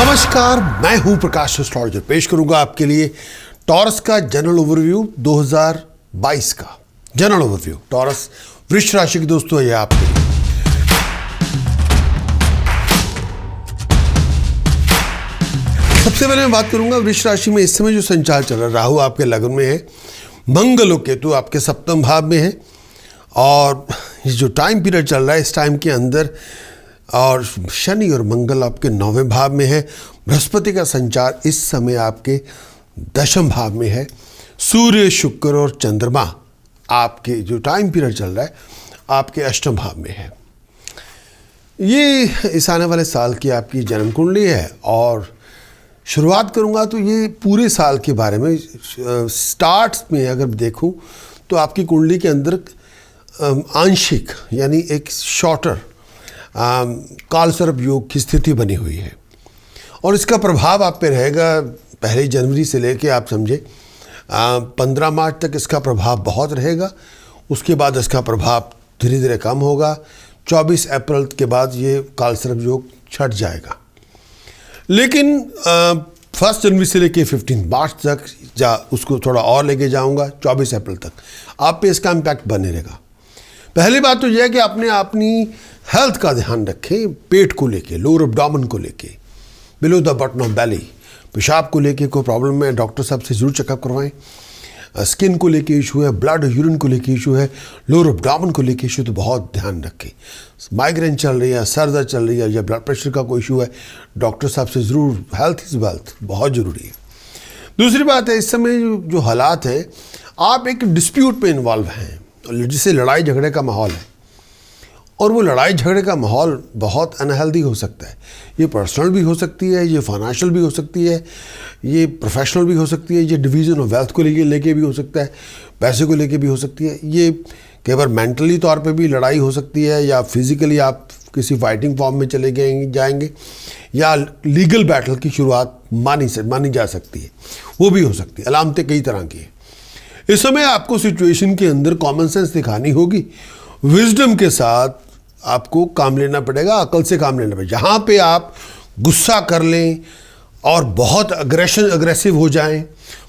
नमस्कार, मैं हूं प्रकाश एस्ट्रोलॉजर। पेश करूंगा आपके लिए टॉरस का जनरल ओवरव्यू 2022 का। जनरल ओवरव्यू टॉरस वृश्चिक राशि के दोस्तों है आपके लिए। सबसे पहले मैं बात करूंगा वृश्चिक राशि में इस समय जो संचार चल रहा है। राहु आपके लग्न में है, मंगल और केतु आपके सप्तम भाव में है, और ये जो टाइम पीरियड चल रहा है इस टाइम के अंदर, और शनि और मंगल आपके 9वें भाव में है। बृहस्पति का संचार इस समय आपके 10वें भाव में है। सूर्य, शुक्र और चंद्रमा आपके जो टाइम पीरियड चल रहा है आपके 8वें भाव में है। ये इस आने वाले साल की आपकी जन्म कुंडली है, और शुरुआत करूंगा तो ये पूरे साल के बारे में। स्टार्ट में अगर देखूं तो आपकी कुंडली के अंदर आंशिक यानी एक शॉर्टर कालसर्प योग की स्थिति बनी हुई है, और इसका प्रभाव आप पे रहेगा 1 जनवरी से लेके आप समझे 15 मार्च तक इसका प्रभाव बहुत रहेगा। उसके बाद इसका प्रभाव धीरे धीरे कम होगा। 24 अप्रैल के बाद ये कालसर्प योग छट जाएगा, लेकिन 1 जनवरी से लेके 15 मार्च तक उसको थोड़ा और लेके जाऊंगा। 24 अप्रैल तक आप पे इसका इम्पैक्ट बने रहेगा। पहली बात तो यह है कि आपने अपनी हेल्थ का ध्यान रखें। पेट को लेके, लोअर एब्डोमेन को लेके, below the button of belly, पेशाब को लेके कोई प्रॉब्लम है डॉक्टर साहब से जरूर चेकअप करवाएं। स्किन को लेके इशू है, ब्लड यूरिन को लेके इशू है, लोअर एब्डोमेन को लेके इशू, तो बहुत ध्यान रखें। माइग्रेन चल रही है, सर दर्द चल रही है, या ब्लड प्रेशर का कोई इशू है, डॉक्टर साहब से ज़रूर, हेल्थ इज़ वेल्थ, बहुत ज़रूरी है। दूसरी बात है, इस समय जो हालात हैं, आप एक डिस्प्यूट में इन्वॉल्व हैं जिससे लड़ाई झगड़े का माहौल है, और वो लड़ाई झगड़े का माहौल बहुत अनहेल्दी हो सकता है। ये पर्सनल भी हो सकती है, ये फाइनेंशियल भी हो सकती है, ये प्रोफेशनल भी हो सकती है, ये डिवीज़न ऑफ वेल्थ को लेके भी हो सकता है, पैसे को लेके भी हो सकती है। ये कई बार मेंटली तौर पे भी लड़ाई हो सकती है, या फिज़िकली आप किसी फाइटिंग फॉर्म में चले जाएंगे, या लीगल बैटल की शुरुआत मानी जा सकती है, वो भी हो सकती है। अलामतें कई तरह की हैं। इस समय आपको सिचुएशन के अंदर कॉमन सेंस दिखानी होगी, विजडम के साथ आपको काम लेना पड़ेगा, अकल से काम लेना पड़ेगा। जहाँ पे आप गुस्सा कर लें और बहुत अग्रेसिव हो जाएं,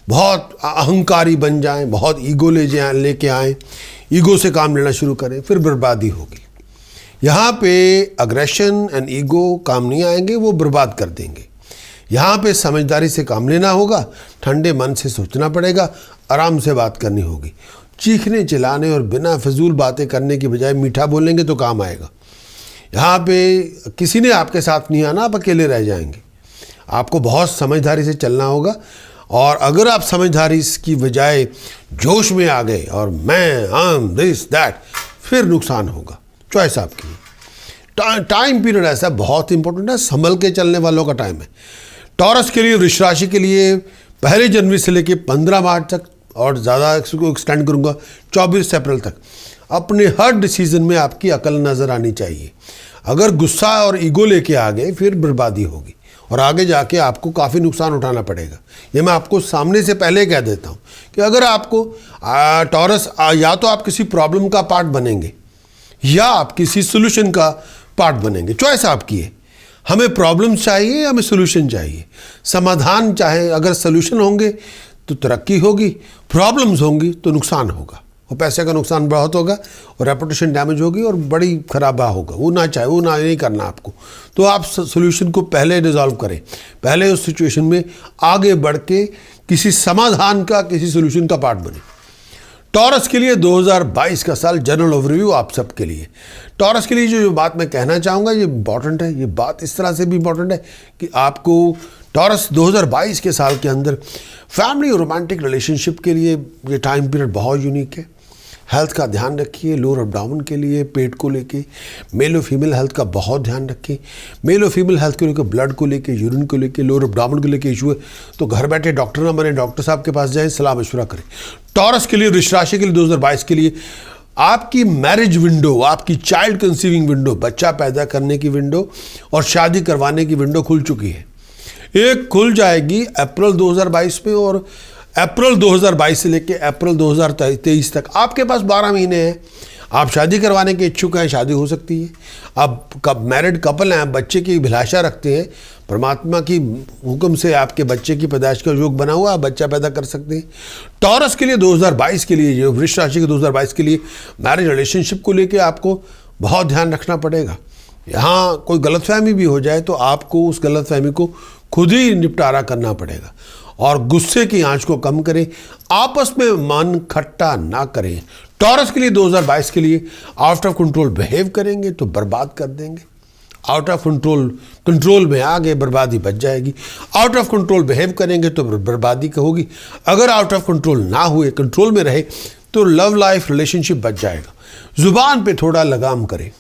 बहुत अहंकारी बन जाएं, बहुत ईगो लेके आएँ, ईगो से काम लेना शुरू करें, फिर बर्बादी होगी। यहाँ पे अग्रेशन एंड ईगो काम नहीं आएंगे, वो बर्बाद कर देंगे। यहाँ पे समझदारी से काम लेना होगा, ठंडे मन से सोचना पड़ेगा, आराम से बात करनी होगी। चीखने चिल्लाने और बिना फजूल बातें करने की बजाय मीठा बोलेंगे तो काम आएगा। यहाँ पे किसी ने आपके साथ नहीं आना, आप अकेले रह जाएंगे। आपको बहुत समझदारी से चलना होगा, और अगर आप समझदारी की बजाय जोश में आ गए और मैं दिस दैट, फिर नुकसान होगा। चॉइस आपकी। टाइम पीरियड ऐसा बहुत इंपॉर्टेंट है, संभल के चलने वालों का टाइम है। टॉरस के लिए, वृश्चिक राशि के लिए 1 जनवरी से लेकर 15 मार्च तक, और ज़्यादा इसको एक्सटेंड करूँगा 24 अप्रैल तक, अपने हर डिसीजन में आपकी अकल नज़र आनी चाहिए। अगर गुस्सा और ईगो लेके आ गए फिर बर्बादी होगी, और आगे जाके आपको काफ़ी नुकसान उठाना पड़ेगा। ये मैं आपको सामने से पहले कह देता हूँ कि अगर आपको टॉरस, या तो आप किसी प्रॉब्लम का पार्ट बनेंगे, या आप किसी सोल्यूशन का पार्ट बनेंगे। चॉइस आपकी है। हमें प्रॉब्लम चाहिए, हमें सोल्यूशन चाहिए। समाधान चाहे, अगर सोल्यूशन होंगे तो तरक्की होगी, प्रॉब्लम्स होंगी तो नुकसान होगा, और पैसे का नुकसान बहुत होगा, और रेपुटेशन डैमेज होगी, और बड़ी खराबा होगा। वो नहीं करना आपको। तो आप सोल्यूशन को पहले रिजॉल्व करें, पहले उस सिचुएशन में आगे बढ़ के किसी समाधान का, किसी सोल्यूशन का पार्ट बने। टॉरस के लिए 2022 का साल जनरल ओवरव्यू आप सबके लिए। टॉरस के लिए जो बात मैं कहना चाहूँगा ये इंपॉर्टेंट है। ये बात इस तरह से भी इंपॉर्टेंट है कि आपको टॉरस 2022 के साल के अंदर फैमिली और रोमांटिक रिलेशनशिप के लिए ये टाइम पीरियड बहुत यूनिक है। हेल्थ का ध्यान रखिए, लोअर एब्डोमेन के लिए, पेट को लेके, मेल और फीमेल हेल्थ का बहुत ध्यान रखें। मेल और फीमेल हेल्थ को लेकर, ब्लड को लेके, यूरिन को लेके, लोअर एब्डोमेन को लेके इशू है तो घर बैठे डॉक्टर ना बने, डॉक्टर साहब के पास जाएं, सलाह मशवरा करें। टॉरस के लिए, वृश्चिक राशि के लिए 2022 के लिए आपकी मैरिज विंडो, आपकी चाइल्ड कंसीविंग विंडो, बच्चा पैदा करने की विंडो और शादी करवाने की विंडो खुल चुकी है। एक खुल जाएगी अप्रैल 2022 में, और अप्रैल 2022 से लेकर अप्रैल 2023 तक आपके पास 12 महीने हैं। आप शादी करवाने के इच्छुक हैं, शादी हो सकती है। अब कब मैरिड कपल हैं, बच्चे की अभिलाषा रखते हैं, परमात्मा की हुक्म से आपके बच्चे की पैदाइश का योग बना हुआ, आप बच्चा पैदा कर सकते हैं। टॉरस के लिए 2022 के लिए, जो वृष राशि के 2022 के लिए मैरिज रिलेशनशिप को लेकर आपको बहुत ध्यान रखना पड़ेगा। यहाँ कोई गलतफहमी भी हो जाए तो आपको उस गलतफहमी को खुद ही निपटारा करना पड़ेगा। और गुस्से की आंच को कम करें, आपस में मन खट्टा ना करें। टॉरस के लिए 2022 के लिए आउट ऑफ कंट्रोल बिहेव करेंगे तो बर्बाद कर देंगे। आउट ऑफ कंट्रोल में आ गए, बर्बादी बच जाएगी। आउट ऑफ कंट्रोल बिहेव करेंगे तो बर्बादी होगी। अगर आउट ऑफ कंट्रोल ना हुए, कंट्रोल में रहे, तो लव लाइफ रिलेशनशिप बच जाएगा। जुबान पे थोड़ा लगाम करें,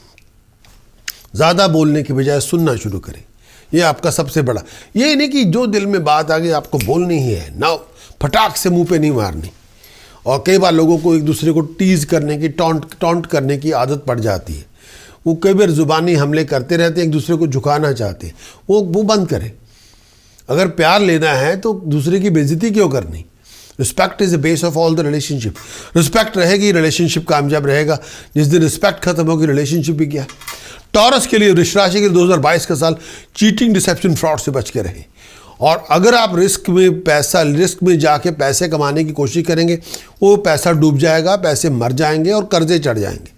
ज़्यादा बोलने की बजाय सुनना शुरू करें। ये आपका सबसे बड़ा, ये नहीं कि जो दिल में बात आ गई आपको बोलनी ही है ना, फटाक से मुंह पे नहीं मारनी। और कई बार लोगों को एक दूसरे को टीज करने की, टॉन्ट करने की आदत पड़ जाती है। वो कई बार जुबानी हमले करते रहते हैं, एक दूसरे को झुकाना चाहते हैं, वो बंद करें। अगर प्यार लेना है तो दूसरे की बेइज्जती क्यों करनी। Respect is the base of all the relationship. Respect रहेगी, रिलेशनशिप कामयाब रहेगा। जिस दिन रिस्पेक्ट खत्म होगी, रिलेशनशिप भी क्या। टॉरस के लिए, वृष राशि के 2022 का साल चीटिंग, डिसेप्शन, फ्रॉड से बच के रहे। और अगर आप रिस्क में जाके पैसे कमाने की कोशिश करेंगे, वो पैसा डूब जाएगा, पैसे मर जाएंगे और कर्जे चढ़ जाएंगे।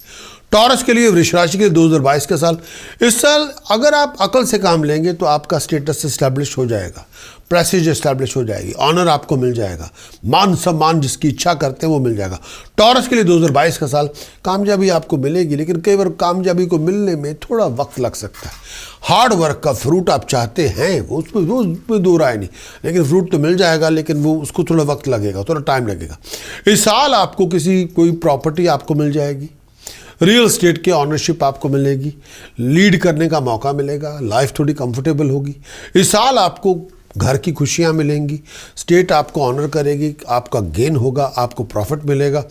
टॉरस के लिए, वृष राशि के 2022 का साल, इस साल अगर आप अकल से काम लेंगे तो आपका स्टेटस एस्टैब्लिश हो जाएगा, प्रेस्टीज एस्टैब्लिश हो जाएगी, ऑनर आपको मिल जाएगा, मान सम्मान जिसकी इच्छा करते हैं वो मिल जाएगा। टॉरस के लिए 2022 का साल कामयाबी आपको मिलेगी, लेकिन कई बार कामयाबी को मिलने में थोड़ा वक्त लग सकता है। हार्ड वर्क का फ्रूट आप चाहते हैं, उसमें दो राय नहीं, लेकिन फ्रूट तो मिल जाएगा, लेकिन वो उसको थोड़ा वक्त लगेगा, थोड़ा टाइम लगेगा। इस साल आपको कोई प्रॉपर्टी आपको मिल जाएगी, रियल स्टेट की ऑनरशिप आपको मिलेगी, लीड करने का मौका मिलेगा, लाइफ थोड़ी कंफर्टेबल होगी। इस साल आपको घर की खुशियां मिलेंगी, स्टेट आपको ऑनर करेगी, आपका गेन होगा, आपको प्रॉफिट मिलेगा,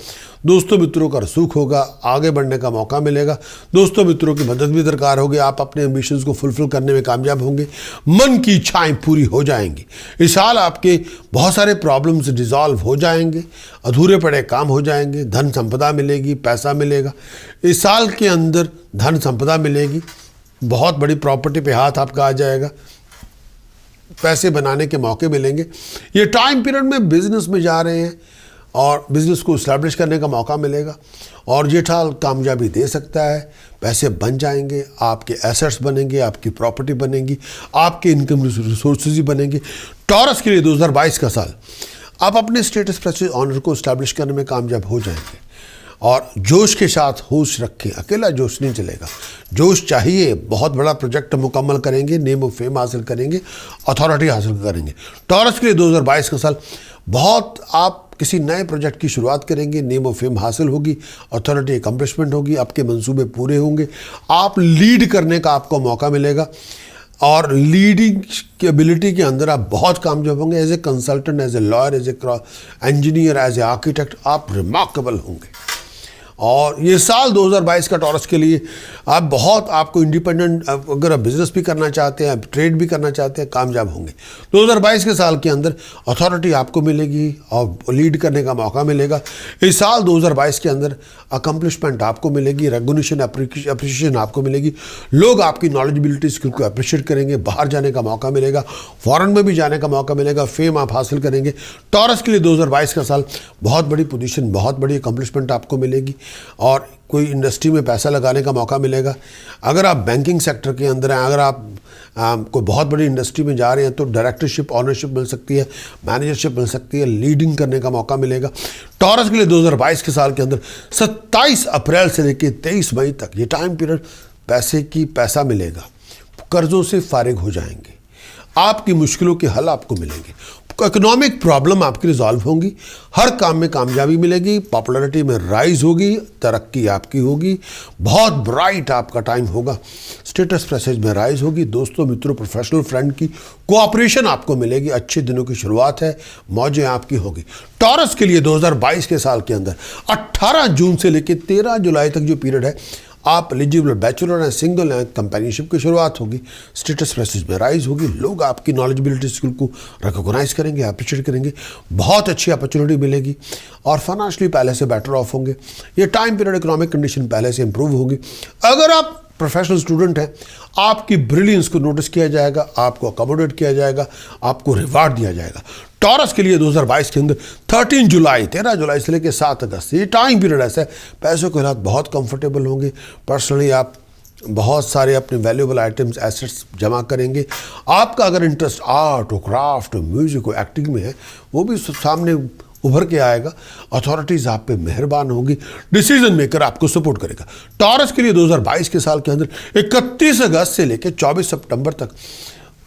दोस्तों मित्रों का सुख होगा, आगे बढ़ने का मौका मिलेगा, दोस्तों मित्रों की मदद भी दरकार होगी, आप अपने एम्बिशंस को फुलफिल करने में कामयाब होंगे, मन की इच्छाएं पूरी हो जाएंगी। इस साल आपके बहुत सारे प्रॉब्लम्स डिसॉल्व हो जाएंगे, अधूरे पड़े काम हो जाएंगे, धन संपदा मिलेगी, पैसा मिलेगा। इस साल के अंदर धन संपदा मिलेगी, बहुत बड़ी प्रॉपर्टी पे हाथ आपका आ जाएगा, पैसे बनाने के मौके मिलेंगे। ये टाइम पीरियड में बिजनेस में जा रहे हैं और बिजनेस को इस्टेब्लिश करने का मौका मिलेगा, और ये साल कामयाबी दे सकता है। पैसे बन जाएंगे, आपके एसेट्स बनेंगे, आपकी प्रॉपर्टी बनेगी, आपके इनकम रिसोर्सेज ही बनेंगे। टॉरस के लिए 2022 का साल आप अपने स्टेटस प्रेस्टीज ऑनर को इस्टेब्लिश करने में कामयाब हो जाएंगे। और जोश के साथ होश रखें, अकेला जोश नहीं चलेगा, जोश चाहिए। बहुत बड़ा प्रोजेक्ट मुकम्मल करेंगे, नेम ऑफ फेम हासिल करेंगे, अथॉरिटी हासिल करेंगे। टॉरस के लिए 2022 का साल बहुत, आप किसी नए प्रोजेक्ट की शुरुआत करेंगे, नेम ऑफ फेम हासिल होगी, अथॉरिटी एकम्प्लिशमेंट होगी, आपके मंसूबे पूरे होंगे, आप लीड करने का आपको मौका मिलेगा, और लीडिंग की एबिलिटी के अंदर आप बहुत कामयाब होंगे। As a consultant, as a lawyer, as a engineer, as a architect आप रिमार्केबल होंगे। और ये साल 2022 का टॉरस के लिए आप बहुत, आपको इंडिपेंडेंट, अगर आप बिजनेस भी करना चाहते हैं, आप ट्रेड भी करना चाहते हैं, कामयाब होंगे। 2022 के साल के अंदर अथॉरिटी आपको मिलेगी और लीड करने का मौका मिलेगा। इस साल 2022 के अंदर अकम्पलिशमेंट आपको मिलेगी, रेगुनेशन, अप्रिशिएशन आपको मिलेगी, लोग आपकी नॉलेजबिलिटी स्किल को अप्रिशिएट करेंगे, बाहर जाने का मौका मिलेगा, फॉरेन में भी जाने का मौका मिलेगा, फेम आप हासिल करेंगे। टॉरस के लिए 2022 का साल बहुत बड़ी पोजीशन, बहुत बड़ी अकम्पलिशमेंट आपको मिलेगी, और कोई इंडस्ट्री में पैसा लगाने का मौका मिलेगा। अगर आप बैंकिंग सेक्टर के अंदर हैं, अगर आप कोई बहुत बड़ी इंडस्ट्री में जा रहे हैं तो डायरेक्टरशिप, ऑनरशिप मिल सकती है, मैनेजरशिप मिल सकती है, लीडिंग करने का मौका मिलेगा। टॉरस के लिए 2022 के साल के अंदर 27 अप्रैल से लेकर 23 मई तक ये टाइम पीरियड पैसा मिलेगा, कर्जों से फारिग हो जाएंगे, आपकी मुश्किलों के हल आपको मिलेंगे, इकोनॉमिक प्रॉब्लम आपकी रिजॉल्व होंगी, हर काम में कामयाबी मिलेगी, पॉपुलैरिटी में राइज होगी, तरक्की आपकी होगी, बहुत ब्राइट आपका टाइम होगा, स्टेटस प्रेस्टीज में राइज होगी, दोस्तों मित्रों प्रोफेशनल फ्रेंड की कोऑपरेशन आपको मिलेगी, अच्छे दिनों की शुरुआत है, मौजें आपकी होगी। टॉरस के लिए 2022 के साल के अंदर 18 जून से लेकर 13 जुलाई तक जो पीरियड है, आप एलिजिबल बैचलर हैं, सिंगल हैं, कंपेनियनशिप की शुरुआत होगी, स्टेटस प्रेस्टीज में राइज होगी, लोग आपकी नॉलेजबिलिटी स्किल को रिकॉग्नाइज करेंगे, अप्रिशिएट करेंगे, बहुत अच्छी अपॉर्चुनिटी मिलेगी और फाइनेंशियली पहले से बेटर ऑफ होंगे। ये टाइम पीरियड इकोनॉमिक कंडीशन पहले से इंप्रूव होगी। अगर आप प्रोफेशनल स्टूडेंट हैं, आपकी ब्रिलियंस को नोटिस किया जाएगा, आपको अकोमोडेट किया जाएगा, आपको रिवार्ड दिया जाएगा। टॉरस के लिए 2022 के अंदर 13 जुलाई से लेकर 7 अगस्त ये टाइम पीरियड ऐसा है, पैसों के हालात बहुत कंफर्टेबल होंगे। पर्सनली आप बहुत सारे अपने वैल्यूएबल आइटम्स, एसेट्स जमा करेंगे। आपका अगर इंटरेस्ट आर्ट हो, क्राफ्ट हो, म्यूजिक हो, एक्टिंग में है, वो भी सामने उभर के आएगा। अथॉरिटीज़ आप पे मेहरबान होगी, डिसीजन मेकर आपको सपोर्ट करेगा। टॉरस के लिए 2022 के साल के अंदर 31 अगस्त से लेकर 24 सितंबर तक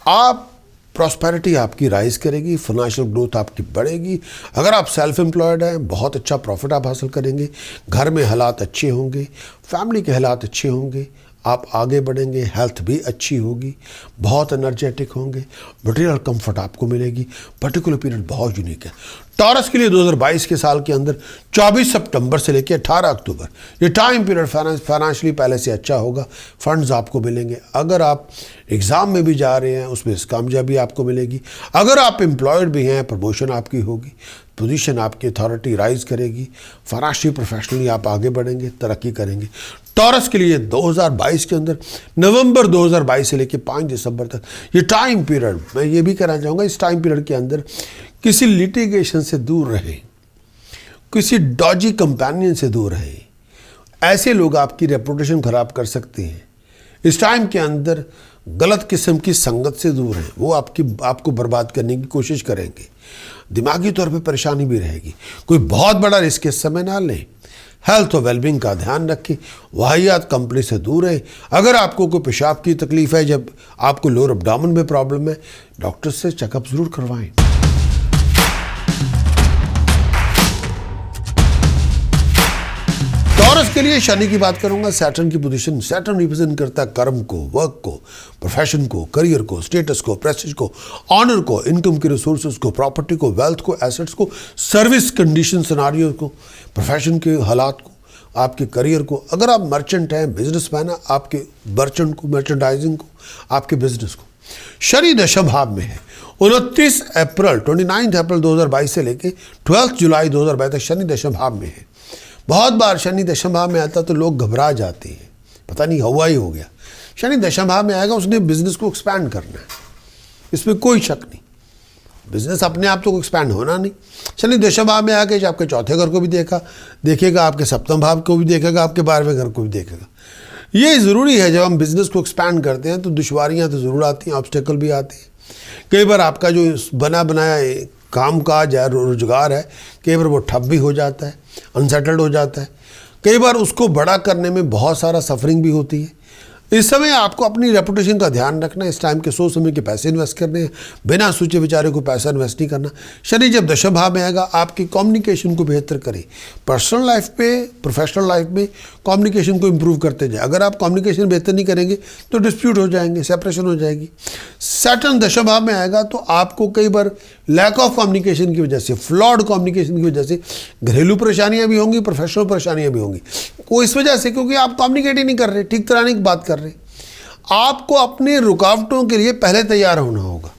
आप प्रॉस्पेरिटी आपकी राइज करेगी, फाइनेंशियल ग्रोथ आपकी बढ़ेगी। अगर आप सेल्फ एम्प्लॉयड हैं, बहुत अच्छा प्रॉफिट आप हासिल करेंगे, घर में हालात अच्छे होंगे, फैमिली के हालात अच्छे होंगे, आप आगे बढ़ेंगे, हेल्थ भी अच्छी होगी, बहुत एनर्जेटिक होंगे, मटेरियल कंफर्ट आपको मिलेगी। पर्टिकुलर पीरियड बहुत यूनिक है। टॉरस के लिए 2022 के साल के अंदर 24 सितंबर से लेकर 18 अक्टूबर ये टाइम पीरियड फाइनेंशियली पहले से अच्छा होगा, फंड्स आपको मिलेंगे। अगर आप एग्ज़ाम में भी जा रहे हैं, उसमें कामयाबी आपको मिलेगी। अगर आप एम्प्लॉयड भी हैं, प्रमोशन आपकी होगी, पोजीशन आपकी अथॉरिटी राइज करेगी, फाइनेंशियली प्रोफेशनली आप आगे बढ़ेंगे, तरक्की करेंगे। टॉरस के लिए 2022 के अंदर नवंबर 2022 से लेकर 5 दिसंबर तक ये टाइम पीरियड, मैं ये भी कहना चाहूँगा, इस टाइम पीरियड के अंदर किसी लिटिगेशन से दूर रहें, किसी डॉजी कंपेनियन से दूर रहें। ऐसे लोग आपकी रेपुटेशन खराब कर सकते हैं। इस टाइम के अंदर गलत किस्म की संगत से दूर हैं, वो आपको बर्बाद करने की कोशिश करेंगे। दिमागी तौर पे परेशानी भी रहेगी। कोई बहुत बड़ा रिस्क इस समय ना लें। हेल्थ और वेलबींग का ध्यान रखें। वाहियात कंपनी से दूर रहें। अगर आपको कोई पेशाब की तकलीफ है, जब आपको लोअर एब्डोमेन में प्रॉब्लम है, डॉक्टर से चेकअप जरूर करवाएं। टॉरस के लिए शनि की बात करूंगा। सैटर्न की पोजीशन, सैटर्न रिप्रेजेंट करता है कर्म को, वर्क को, प्रोफेशन को, करियर को, स्टेटस को, प्रेस्टीज को, ऑनर को, इनकम के रिसोर्सेज को, प्रॉपर्टी को, वेल्थ को, एसेट्स को, सर्विस कंडीशन सिनारियो को, प्रोफेशन के हालात को, आपके करियर को। अगर आप मर्चेंट हैं, बिजनेसमैन हैं, आपके मर्चेंट को, मर्चेंडाइजिंग को, आपके बिजनेस को। शनि दशम भाव में है। 29 अप्रैल 2022 से लेकर 12 जुलाई 2022 तक शनि दशम भाव में है। बहुत बार शनि दशम भाव में आता तो लोग घबरा जाते हैं, पता नहीं हुआ ही हो गया। शनि दशम भाव में आएगा, उसने बिजनेस को एक्सपैंड करना है, इसमें कोई शक नहीं। बिजनेस अपने आप तो एक्सपैंड होना नहीं। शनि दशम भाव में आके आपके चौथे घर को भी देखेगा, आपके सप्तम भाव को भी देखेगा, आपके 12वें घर को भी देखेगा। ये ज़रूरी है, जब हम बिजनेस को एक्सपैंड करते हैं तो दुश्वारियाँ तो ज़रूर आती हैं, ऑब्स्टेकल भी आते हैं। कई बार आपका जो बना बनाया काम काज है, रोजगार है, कई बार वो ठप भी हो जाता है, अनसेटल्ड हो जाता है। कई बार उसको बड़ा करने में बहुत सारा सफरिंग भी होती है। इस समय आपको अपनी रेपुटेशन का ध्यान रखना है। इस टाइम के सोच समय के पैसे इन्वेस्ट करने हैं, बिना सोचे विचारे को पैसा इन्वेस्ट नहीं करना। शनि जब दशम भाव में आएगा, आपकी कम्युनिकेशन को बेहतर करें। पर्सनल लाइफ पे, प्रोफेशनल लाइफ में कम्युनिकेशन को इम्प्रूव करते जाए। अगर आप कम्युनिकेशन बेहतर नहीं करेंगे तो डिस्प्यूट हो जाएंगे, सेपरेशन हो जाएगी। सैटर्न दशम भाव में आएगा तो आपको कई बार लैक ऑफ कम्युनिकेशन की वजह से, फ्लॉड कम्युनिकेशन की वजह से घरेलू परेशानियां भी होंगी, प्रोफेशनल परेशानियां भी होंगी। वो इस वजह से क्योंकि आप कम्युनिकेट ही नहीं कर रहे, ठीक तरह की बात कर रहे। आपको अपनी रुकावटों के लिए पहले तैयार होना होगा।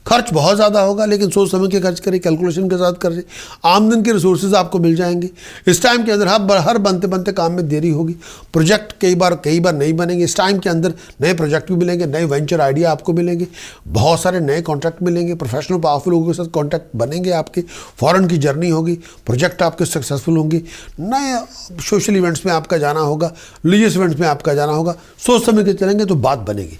खर्च बहुत ज़्यादा होगा, लेकिन सोच समझ के खर्च करें, कैलकुलेशन के साथ करें। आमदन के रिसोर्सेज आपको मिल जाएंगे। इस टाइम के अंदर हर बनते बनते काम में देरी होगी। प्रोजेक्ट कई बार नहीं बनेंगे। इस टाइम के अंदर नए प्रोजेक्ट भी मिलेंगे, नए वेंचर आइडिया आपको मिलेंगे, बहुत सारे नए कॉन्ट्रैक्ट मिलेंगे। प्रोफेशनल पावरफुल लोगों के साथ कॉन्टैक्ट बनेंगे आपके। फॉरेन की जर्नी होगी, प्रोजेक्ट आपके सक्सेसफुल होंगे। नए सोशल इवेंट्स में आपका जाना होगा, रिलीजियस इवेंट्स में आपका जाना होगा। सोच समझ के चलेंगे तो बात बनेगी।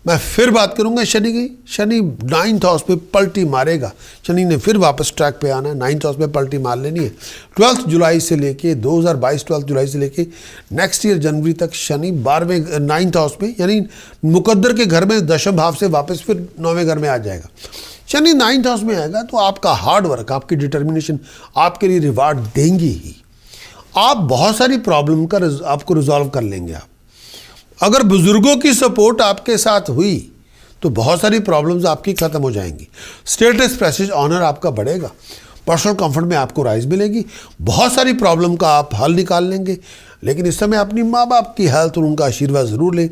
मैं फिर बात करूंगा शनि की। शनि 9th हाउस पे पलटी मारेगा। शनि ने फिर वापस ट्रैक पे आना है। 9th हाउस पे पलटी मार लेनी है। 12 जुलाई से लेके 2022 12 जुलाई से लेके नेक्स्ट ईयर जनवरी तक शनि 9th हाउस पे, यानी मुकद्दर के घर में दशम भाव से वापस फिर 9वें घर में आ जाएगा। शनि 9th हाउस में आएगा तो आपका हार्ड वर्क, आपकी डिटर्मिनेशन आपके लिए रिवार्ड देंगी ही। आप बहुत सारी प्रॉब्लम का आपको रिजॉल्व कर लेंगे। आप अगर बुजुर्गों की सपोर्ट आपके साथ हुई तो बहुत सारी प्रॉब्लम्स आपकी खत्म हो जाएंगी। स्टेटस, प्रेस्टीज, ऑनर आपका बढ़ेगा। पर्सनल कंफर्ट में आपको राइज मिलेगी। बहुत सारी प्रॉब्लम का आप हल निकाल लेंगे। लेकिन इस समय अपनी माँ बाप की हेल्थ और उनका आशीर्वाद ज़रूर लें।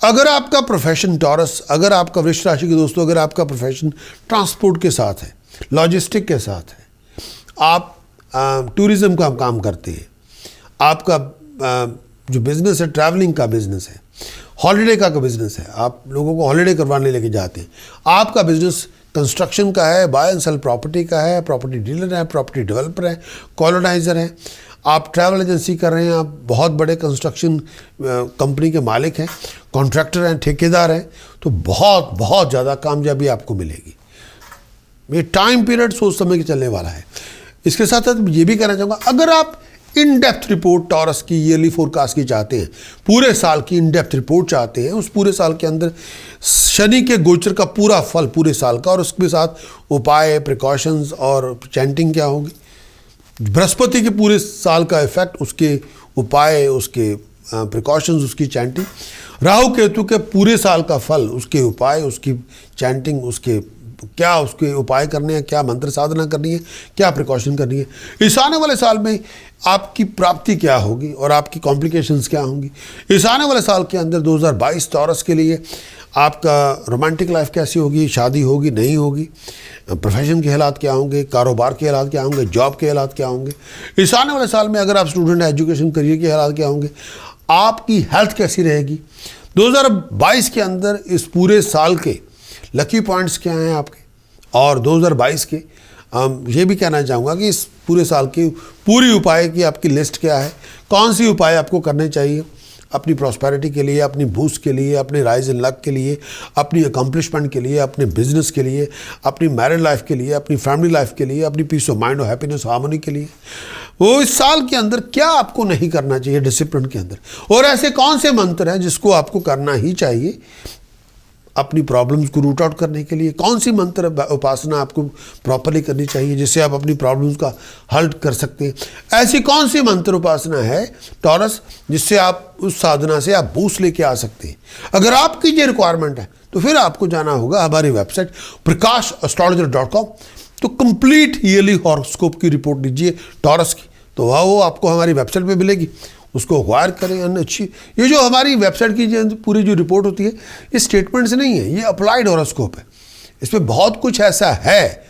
अगर आपका प्रोफेशन टॉरस, अगर आपका वृश्चिक राशि के दोस्तों, अगर आपका प्रोफेशन ट्रांसपोर्ट के साथ है, लॉजिस्टिक के साथ है, आप टूरिज़्म का काम करते हैं, आपका जो बिज़नेस है ट्रैवलिंग का बिज़नेस है, हॉलीडे का बिज़नेस है, आप लोगों को हॉलीडे करवाने लेके जाते हैं, आपका बिज़नेस कंस्ट्रक्शन का है, बाय एंड सेल प्रॉपर्टी का है, प्रॉपर्टी डीलर है, प्रॉपर्टी डेवलपर है, कॉलोनाइज़र है, आप ट्रैवल एजेंसी कर रहे हैं, आप बहुत बड़े कंस्ट्रक्शन कंपनी के मालिक हैं, कॉन्ट्रैक्टर हैं, ठेकेदार हैं, तो बहुत बहुत ज़्यादा कामयाबी आपको मिलेगी। ये टाइम पीरियड सोच समझ के चलने वाला है। इसके साथ साथ ये भी कहना चाहूँगा, अगर आप इन डेप्थ रिपोर्ट टॉरस की ईयरली फोरकास्ट की चाहते हैं, पूरे साल की इन डेप्थ रिपोर्ट चाहते हैं, उस पूरे साल के अंदर शनि के गोचर का पूरा फल पूरे साल का, और उसके साथ उपाय, प्रिकॉशंस और चैंटिंग क्या होगी, बृहस्पति के पूरे साल का इफेक्ट, उसके उपाय, उसके प्रिकॉशंस, उसकी चैंटिंग, राहु केतु के पूरे साल का फल, उसके उपाय, उसकी चैंटिंग, उसके क्या उसके उपाय करने हैं, क्या मंत्र साधना करनी है, क्या प्रिकॉशन करनी है। इस आने वाले साल में आपकी प्राप्ति क्या होगी और आपकी कॉम्प्लिकेशंस क्या होंगी। इस आने वाले साल के अंदर 2022 टॉरस के लिए आपका रोमांटिक लाइफ कैसी होगी, शादी होगी नहीं होगी, प्रोफेशन के हालात क्या होंगे, कारोबार के हालात क्या होंगे, जॉब के हालात क्या होंगे। इस आने वाले साल में अगर आप स्टूडेंट हैं, एजुकेशन करियर के हालात क्या होंगे, आपकी हेल्थ कैसी रहेगी। 2022 के अंदर इस पूरे साल के लकी पॉइंट्स क्या हैं आपके, और 2022 के ये भी कहना चाहूँगा कि इस पूरे साल की पूरी उपाय की आपकी लिस्ट क्या है, कौन सी उपाय आपको करने चाहिए अपनी प्रॉस्पेरिटी के लिए, अपनी बूस्ट के लिए, अपने राइज इन लक के लिए, अपनी अकम्पलिशमेंट के लिए, अपने बिजनेस के लिए, अपनी मैरिड लाइफ के लिए, अपनी फैमिली लाइफ के लिए, अपनी पीस ऑफ माइंड और हैप्पीनेस हार्मनी के लिए। वो इस साल के अंदर क्या आपको नहीं करना चाहिए डिसिप्लिन के अंदर, और ऐसे कौन से मंत्र हैं जिसको आपको करना ही चाहिए अपनी प्रॉब्लम्स को रूट आउट करने के लिए, कौन सी मंत्र उपासना आपको प्रॉपरली करनी चाहिए जिससे आप अपनी प्रॉब्लम्स का हल कर सकते हैं। ऐसी कौन सी मंत्र उपासना है टॉरस जिससे आप उस साधना से आप बूस्ट लेके आ सकते हैं। अगर आपकी ये रिक्वायरमेंट है तो फिर आपको जाना होगा हमारी वेबसाइट prakash.astrologer.com। तो कंप्लीट ईयरली हॉरोस्कोप की रिपोर्ट लीजिए टॉरस की, तो वो आपको हमारी वेबसाइट पे मिलेगी, उसको अक्वायर करें। अन्य अच्छी ये जो हमारी वेबसाइट की जो पूरी जो रिपोर्ट होती है, ये स्टेटमेंट्स नहीं है, ये अप्लाइड हॉरोस्कोप है। इसमें बहुत कुछ ऐसा है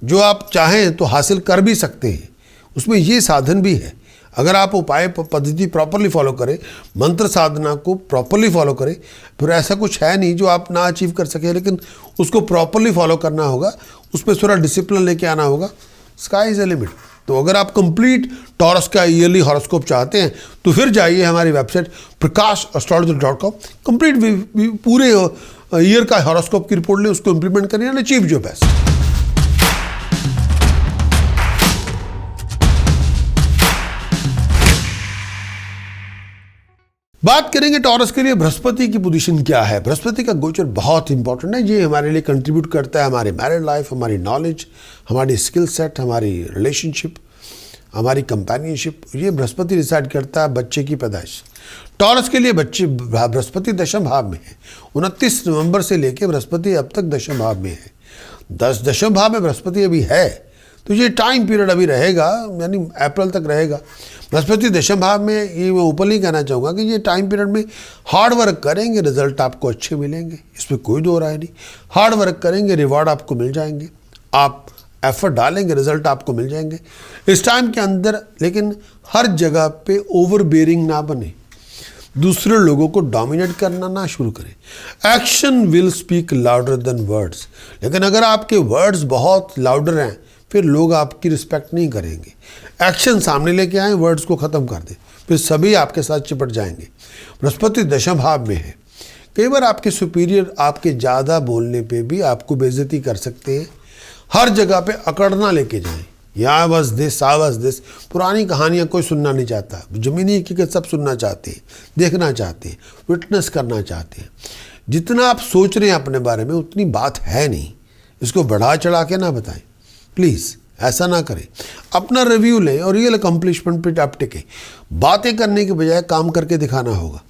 जो आप चाहें तो हासिल कर भी सकते हैं, उसमें ये साधन भी है। अगर आप उपाय पद्धति प्रॉपरली फॉलो करें, मंत्र साधना को प्रॉपरली फॉलो करें, फिर ऐसा कुछ है नहीं जो आप ना अचीव कर सकें, लेकिन उसको प्रॉपरली फॉलो करना होगा, उसमें थोड़ा डिसिप्लिन लेके आना होगा। Sky is the limit. तो अगर आप कंप्लीट टॉरस का ईयरली हॉरोस्कोप चाहते हैं तो फिर जाइए हमारी वेबसाइट prakash.astrologer.com। कंप्लीट पूरे ईयर का हॉरोस्कोप की रिपोर्ट लें, उसको इंप्लीमेंट करिए एंड अचीव योर बेस्ट। बात करेंगे टॉरस के लिए बृहस्पति की पोजीशन क्या है। बृहस्पति का गोचर बहुत इंपॉर्टेंट है, ये हमारे लिए कंट्रीब्यूट करता है हमारे मैरिड लाइफ, हमारी नॉलेज, हमारी स्किल सेट, हमारी रिलेशनशिप, हमारी कंपेनियनशिप। ये बृहस्पति डिसाइड करता है बच्चे की पैदाइश। टॉरस के लिए बच्चे बृहस्पति दशम भाव में है, 29 नवंबर से लेकर बृहस्पति अब तक दशम भाव में है। 10 दशम भाव में बृहस्पति अभी है, तो ये टाइम पीरियड अभी रहेगा, यानी अप्रैल तक रहेगा बृहस्पति दशम भाव में। ये मैं ओपनली कहना चाहूँगा कि ये टाइम पीरियड में हार्ड वर्क करेंगे, रिजल्ट आपको अच्छे मिलेंगे, इसमें कोई दो राय नहीं। हार्ड वर्क करेंगे, रिवॉर्ड आपको मिल जाएंगे, आप एफर्ट डालेंगे, रिजल्ट आपको मिल जाएंगे इस टाइम के अंदर। लेकिन हर जगह पे ओवर बेयरिंग ना बने, दूसरे लोगों को डोमिनेट करना ना शुरू करें। Action will speak louder than words. लेकिन अगर आपके वर्ड्स बहुत लाउडर हैं फिर लोग आपकी रिस्पेक्ट नहीं करेंगे। एक्शन सामने लेके आए, वर्ड्स को ख़त्म कर दें, फिर सभी आपके साथ चिपट जाएंगे। बृहस्पति दशम भाव में है, कई बार आपके सुपीरियर आपके ज़्यादा बोलने पे भी आपको बेइज्जती कर सकते हैं। हर जगह पे अकड़ना लेके जाएं, यहाँ बस दिस आ बस दिस, पुरानी कहानियाँ कोई सुनना नहीं चाहता, ज़मीनी हकीकत सब सुनना चाहते हैं, देखना चाहते हैं, विटनेस करना चाहते हैं। जितना आप सोच रहे हैं अपने बारे में उतनी बात है नहीं, इसको बढ़ा चढ़ा के ना बताएं, प्लीज़ ऐसा ना करें। अपना रिव्यू लें और रियल अकम्पलिशमेंट पे आप टिकें। बातें करने के बजाय काम करके दिखाना होगा।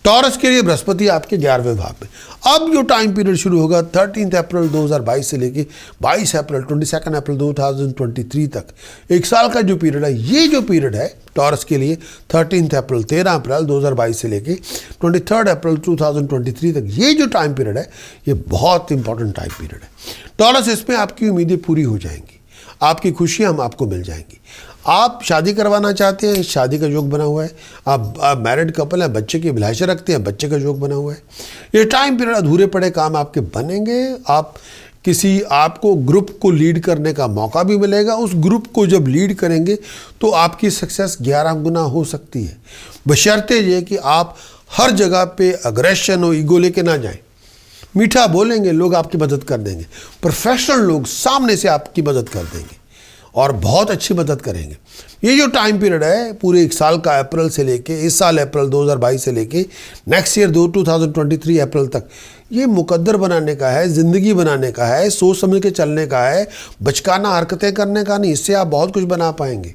टॉरस के लिए बृहस्पति आपके 11वें भाव में। अब जो टाइम पीरियड शुरू होगा 13 अप्रैल 2022 से लेके 22 अप्रैल 22 अप्रैल 2023 तक, एक साल का जो पीरियड है, ये जो पीरियड है टॉरस के लिए 13 अप्रैल 13 अप्रैल 2022 से लेके 23 अप्रैल 2023 तक, ये जो टाइम पीरियड है ये बहुत इंपॉर्टेंट टाइम पीरियड है। टॉरस, इसमें आपकी उम्मीदें पूरी हो जाएंगी, आपकी खुशियाँ हम आपको मिल जाएंगी। आप शादी करवाना चाहते हैं, शादी का योग बना हुआ है। आप मैरिड कपल हैं, बच्चे की अभिलाषा रखते हैं, बच्चे का योग बना हुआ है। ये टाइम पीरियड अधूरे पड़े काम आपके बनेंगे। आपको ग्रुप को लीड करने का मौका भी मिलेगा। उस ग्रुप को जब लीड करेंगे तो आपकी सक्सेस 11 गुना हो सकती है, बशर्ते ये कि आप हर जगह पे अग्रेशन और ईगो लेके ना जाएं। मीठा बोलेंगे, लोग आपकी मदद कर देंगे। प्रोफेशनल लोग सामने से आपकी मदद कर देंगे और बहुत अच्छी मदद करेंगे। ये जो टाइम पीरियड है पूरे एक साल का, अप्रैल से लेके इस साल अप्रैल 2022 से लेके नेक्स्ट ईयर 2023 अप्रैल तक, ये मुकद्दर बनाने का है, ज़िंदगी बनाने का है, सोच समझ के चलने का है, बचकाना हरकतें करने का नहीं। इससे आप बहुत कुछ बना पाएंगे,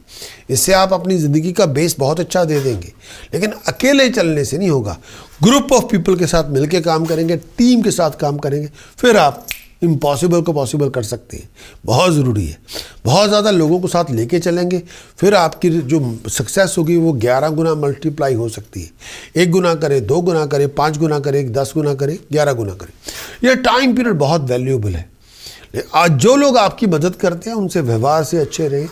इससे आप अपनी ज़िंदगी का बेस बहुत अच्छा दे देंगे। लेकिन अकेले चलने से नहीं होगा, ग्रुप ऑफ पीपल के साथ मिलकर काम करेंगे, टीम के साथ काम करेंगे, फिर आप इम्पॉसिबल को पॉसिबल कर सकते हैं। बहुत ज़रूरी है, बहुत ज़्यादा लोगों को साथ लेके चलेंगे, फिर आपकी जो सक्सेस होगी वो 11 गुना मल्टीप्लाई हो सकती है। 1 गुना करे, 2 गुना करे, 5 गुना करे, 10 गुना करे, 11 गुना करे। ये टाइम पीरियड बहुत वैल्यूएबल है। आज जो लोग आपकी मदद करते हैं उनसे व्यवहार से अच्छे रहें,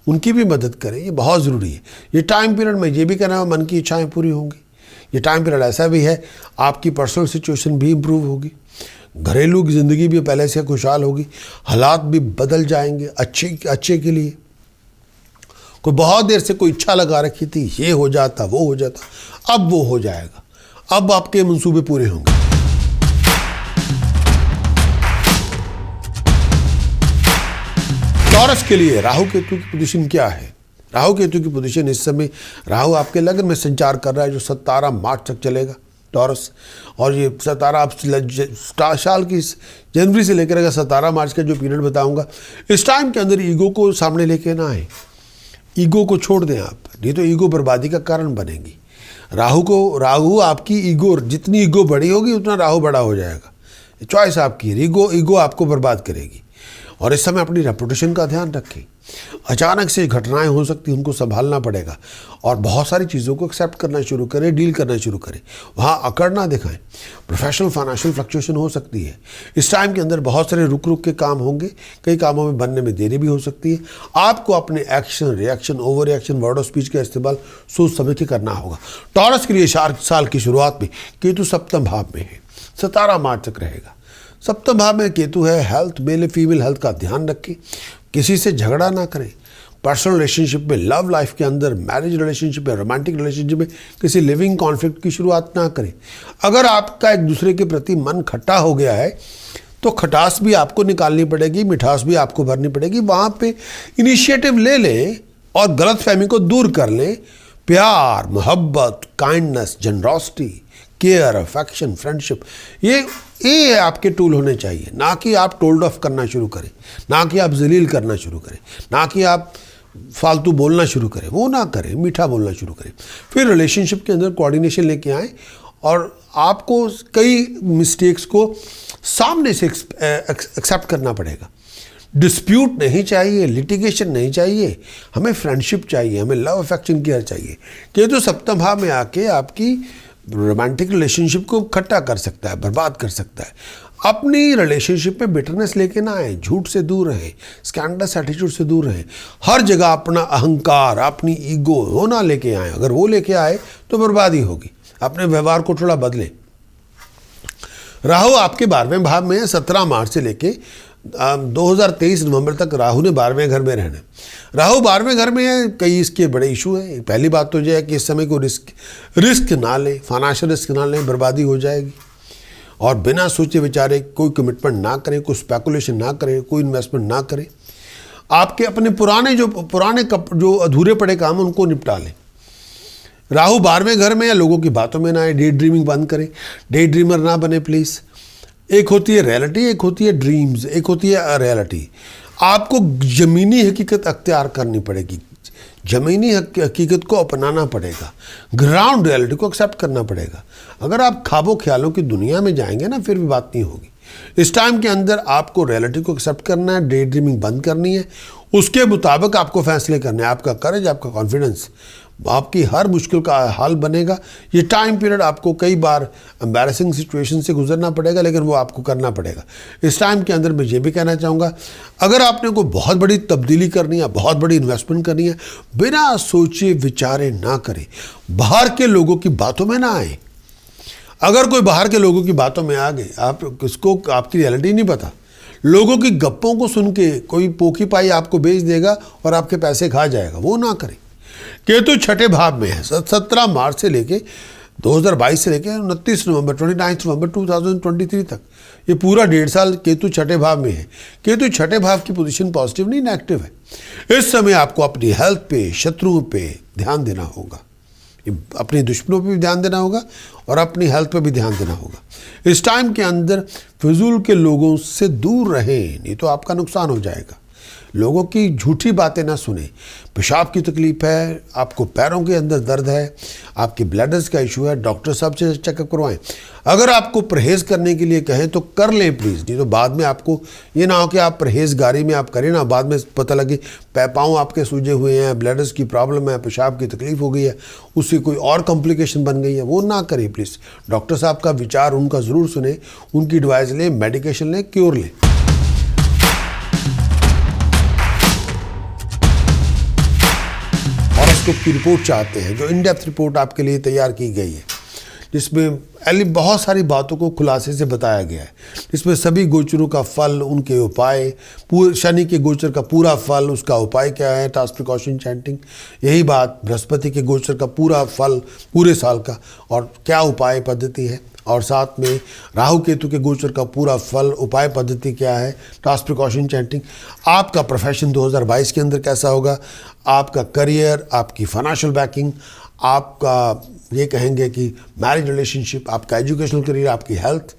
उनकी भी मदद करें, ये बहुत ज़रूरी है। ये टाइम पीरियड में ये भी कहना है मन की इच्छाएँ पूरी होंगी। ये टाइम पीरियड ऐसा भी है आपकी पर्सनल सिचुएशन भी इम्प्रूव होगी, घरेलू की ज़िंदगी भी पहले से खुशहाल होगी, हालात भी बदल जाएंगे अच्छे के लिए। कोई बहुत देर से कोई इच्छा लगा रखी थी, ये हो जाता वो हो जाता, अब वो हो जाएगा, अब आपके मंसूबे पूरे होंगे। टॉरस के लिए राहु केतु की पोजीशन क्या है? राहु केतु की पोजीशन इस समय, राहु आपके लग्न में संचार कर रहा है जो 17 मार्च तक चलेगा टॉरस। और ये 17 आप साल की जनवरी से लेकर 17 मार्च का जो पीरियड बताऊंगा, इस टाइम के अंदर ईगो को सामने लेके ना आए, ईगो को छोड़ दें आप, नहीं तो ईगो बर्बादी का कारण बनेगी। राहु आपकी ईगो, जितनी ईगो बड़ी होगी उतना राहु बड़ा हो जाएगा। चॉइस आपकी है, ईगो आपको बर्बाद करेगी। और इस समय अपनी रेपुटेशन का ध्यान रखें। अचानक से घटनाएं हो सकती हैं, उनको संभालना पड़ेगा और बहुत सारी चीज़ों को एक्सेप्ट करना शुरू करें, डील करना शुरू करें, वहाँ अकड़ ना दिखाएं। प्रोफेशनल फाइनेंशियल फ्लक्चुएशन हो सकती है इस टाइम के अंदर, बहुत सारे रुक के काम होंगे, कई कामों में बनने में देरी भी हो सकती है। आपको अपने action, reaction, over reaction, word of speech का इस्तेमाल सोच समझ के करना होगा। टॉरस के लिए साल की शुरुआत में केतु सप्तम भाव में है, 17 मार्च तक रहेगा। सप्तम भाव में केतु है। हेल्थ, मेल फीमेल हेल्थ का ध्यान रखें, किसी से झगड़ा ना करें। पर्सनल रिलेशनशिप में, लव लाइफ के अंदर, मैरिज रिलेशनशिप में, रोमांटिक रिलेशनशिप में किसी लिविंग कॉन्फ्लिक्ट की शुरुआत ना करें। अगर आपका एक दूसरे के प्रति मन खट्टा हो गया है तो खटास भी आपको निकालनी पड़ेगी, मिठास भी आपको भरनी पड़ेगी। वहाँ पे इनिशिएटिव ले लें और गलतफहमी को दूर कर लें। प्यार, मोहब्बत, kindness, generosity, care, affection, friendship, ये आपके टूल होने चाहिए। ना कि आप टोल्ड ऑफ करना शुरू करें, ना कि आप जलील करना शुरू करें, ना कि आप फालतू बोलना शुरू करें, वो ना करें, मीठा बोलना शुरू करें। फिर रिलेशनशिप के अंदर कोऑर्डिनेशन लेके आएँ और आपको कई मिस्टेक्स को सामने से एक्सेप्ट करना पड़ेगा। डिस्प्यूट नहीं चाहिए, लिटिगेशन नहीं चाहिए, हमें फ्रेंडशिप चाहिए, हमें लव अफेक्शन केयर चाहिए। कि तो सप्तम भाव में आके आपकी रोमांटिक रिलेशनशिप को खट्टा कर सकता है, बर्बाद कर सकता है। अपनी रिलेशनशिप में बिटरनेस लेके ना आए, झूठ से दूर रहें, स्कैंडलस एटीट्यूड से दूर रहें। हर जगह अपना अहंकार, अपनी ईगो वो ना लेके आए। अगर वो लेके आए तो बर्बादी होगी। अपने व्यवहार को थोड़ा बदलें। राहु आपके 12वें भाव में है। 17 मार्च से लेके 2023 नवंबर तक राहु ने 12वें घर में रहना। राहु 12वें घर में है, कई इसके बड़े इशू हैं। पहली बात तो यह है कि इस समय को रिस्क ना लें, फाइनेंशियल रिस्क ना लें, बर्बादी हो जाएगी। और बिना सोचे विचारे कोई कमिटमेंट ना करें, कोई स्पेकुलेशन ना करें, कोई इन्वेस्टमेंट ना करें। आपके अपने पुराने जो अधूरे पड़े काम हैं उनको निपटा लें। राहु 12वें घर में या लोगों की बातों में ना आए, डे ड्रीमिंग बंद करें, डे ड्रीमर ना बने प्लीज़। एक होती है रियलिटी, एक होती है ड्रीम्स, एक होती है अरियलिटी। आपको ज़मीनी हकीकत अख्तियार करनी पड़ेगी। ज़मीनी हकीकत को अपनाना पड़ेगा, ग्राउंड रियलिटी को एक्सेप्ट करना पड़ेगा। अगर आप ख्वाबों ख्यालों की दुनिया में जाएंगे ना, फिर भी बात नहीं होगी। इस टाइम के अंदर आपको रियलिटी को एक्सेप्ट करना है, डे ड्रीमिंग बंद करनी है, उसके मुताबिक आपको फैसले करने हैं। आपका करेज, आपका कॉन्फिडेंस आपकी हर मुश्किल का हल बनेगा। ये टाइम पीरियड आपको कई बार एम्बैरेसिंग सिचुएशन से गुजरना पड़ेगा, लेकिन वो आपको करना पड़ेगा। इस टाइम के अंदर मैं ये भी कहना चाहूँगा, अगर आपने कोई बहुत बड़ी तब्दीली करनी है, बहुत बड़ी इन्वेस्टमेंट करनी है, बिना सोचे विचारे ना करें, बाहर के लोगों की बातों में ना आए। अगर कोई बाहर के लोगों की बातों में आ गए, आप किसको आपकी रियलिटी नहीं पता, लोगों की गप्पों को सुन के कोई पोखी पाई आपको बेच देगा और आपके पैसे खा जाएगा, वो ना करें। केतु छठे भाव में है 17 मार्च से लेके 2022 से लेके 29 नवंबर 29 नवंबर 2023 तक, ये पूरा 1.5 साल केतु छठे भाव में है। केतु छठे भाव की पोजीशन पॉजिटिव नहीं, नेगेटिव है। इस समय आपको अपनी हेल्थ पे, शत्रुओं पे ध्यान देना होगा, अपने दुश्मनों पे भी ध्यान देना होगा और अपनी हेल्थ पे भी ध्यान देना होगा। इस टाइम के अंदर फिजूल के लोगों से दूर रहें, नहीं तो आपका नुकसान हो जाएगा। लोगों की झूठी बातें ना सुने। पेशाब की तकलीफ है, आपको पैरों के अंदर दर्द है, आपके ब्लडर्स का इशू है, डॉक्टर साहब से चेकअप करवाएं। अगर आपको परहेज़ करने के लिए कहें तो कर लें प्लीज़, नहीं तो बाद में आपको ये ना हो कि आप परहेज़गारी में आप करें ना, बाद में पता लगे पाँव आपके सूजे हुए हैं, ब्लडर्स की प्रॉब्लम है, पेशाब की तकलीफ हो गई है, उससे कोई और कॉम्प्लिकेशन बन गई है, वो ना करें प्लीज़। डॉक्टर साहब का विचार उनका ज़रूर सुने, उनकी एडवाइस लें, मेडिकेशन लें, क्योर लें। हॉरोस्कोप की रिपोर्ट चाहते हैं, जो इन डेप्थ रिपोर्ट आपके लिए तैयार की गई है, जिसमें बहुत सारी बातों को खुलासे से बताया गया है, जिसमें सभी गोचरों का फल, उनके उपाय, शनि के गोचर का पूरा फल, उसका उपाय क्या है, टास्क प्रिकॉशन चैंटिंग, यही बात बृहस्पति के गोचर का पूरा फल पूरे साल का और क्या उपाय पद्धति है, और साथ में राहु केतु के गोचर का पूरा फल, उपाय पद्धति क्या है, टास्क प्रिकॉशन चैंटिंग, आपका प्रोफेशन 2022 के अंदर कैसा होगा, आपका करियर, आपकी फाइनेंशियल बैकिंग, आपका ये कहेंगे कि मैरिज रिलेशनशिप, आपका एजुकेशनल करियर, आपकी हेल्थ,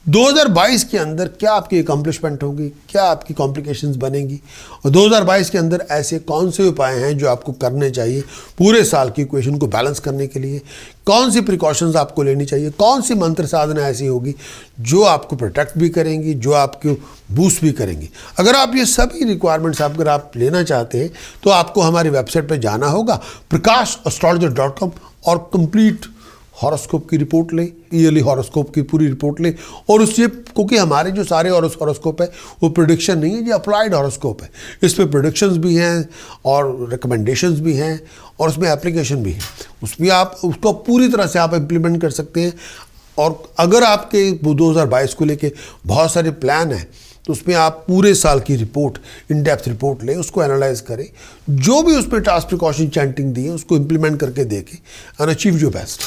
2022 के अंदर क्या आपकी अकम्पलिशमेंट होगी, क्या आपकी कॉम्प्लिकेशंस बनेंगी, और 2022 के अंदर ऐसे कौन से उपाय हैं जो आपको करने चाहिए पूरे साल की इक्वेशन को बैलेंस करने के लिए, कौन सी प्रिकॉशंस आपको लेनी चाहिए, कौन सी मंत्र साधना ऐसी होगी जो आपको प्रोटेक्ट भी करेंगी, जो आपको बूस्ट भी करेंगी। अगर आप ये सभी रिक्वायरमेंट्स अगर आप लेना चाहते हैं तो आपको हमारी वेबसाइट पर जाना होगा prakash.astrologer.com और कंप्लीट हॉरोस्कोप की रिपोर्ट लें, ईयरली हॉरोस्कोप की पूरी रिपोर्ट लें। और उससे, क्योंकि हमारे जो सारे हॉरोस्कोप है वो प्रेडिक्शन नहीं है, ये अप्लाइड हॉरोस्कोप है, इसमें प्रेडिक्शंस भी हैं और रिकमेंडेशंस भी हैं और उसमें एप्लीकेशन भी है, उसमें आप उसको पूरी तरह से आप इम्प्लीमेंट कर सकते हैं। और अगर आपके 2022 को लेके बहुत सारे प्लान हैं तो उसमें आप पूरे साल की रिपोर्ट, इन डेप्थ रिपोर्ट लें, उसको एनालाइज करें, जो भी उसमें टास्क प्रिकॉशन चैंटिंग दी है उसको इम्प्लीमेंट करके देखें एंड अचीव योर बेस्ट।